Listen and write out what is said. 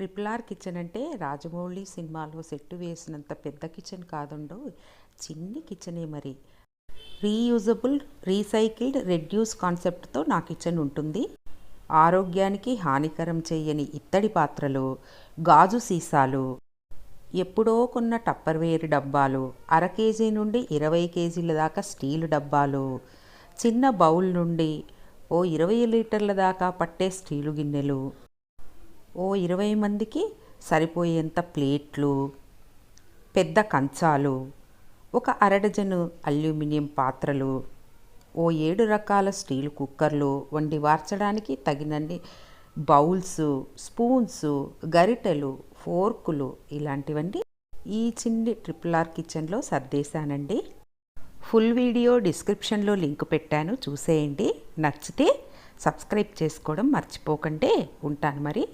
RRR kitchen అంటే రాజమౌళి సినిమాలో set వేసినంత పెద్ద కిచెన్ కాదండో, చిన్ని కిచెనే మరి. రీయూజబుల్, రీసైకిల్డ్, రెడ్యూస్ కాన్సెప్ట్తో నా కిచెన్ ఉంటుంది. ఆరోగ్యానికి హానికరం చేయని ఇత్తడి పాత్రలు, గాజు సీసాలు, ఎప్పుడో కొన్న టప్పర్వేర్ డబ్బాలు, అర కేజీ నుండి 20 కేజీల దాకా స్టీలు డబ్బాలు, చిన్న బౌల్ నుండి ఓ 20 లీటర్ల దాకా పట్టే స్టీలు గిన్నెలు, ఓ 20 మందికి సరిపోయేంత ప్లేట్లు, పెద్ద కంచాలు, ఒక అరడజను అల్యూమినియం పాత్రలు, ఓ 7 రకాల స్టీల్ కుక్కర్లు, వండి వార్చడానికి తగినన్ని బౌల్స్, స్పూన్స్, గరిటెలు, ఫోర్కులు, ఇలాంటివన్నీ ఈ చిన్ని RRR కిచెన్లో సర్దేశానండి. ఫుల్ వీడియో డిస్క్రిప్షన్లో లింక్ పెట్టాను, చూసేయండి. నచ్చితే సబ్స్క్రైబ్ చేసుకోవడం మర్చిపోకండి. ఉంటాను మరి.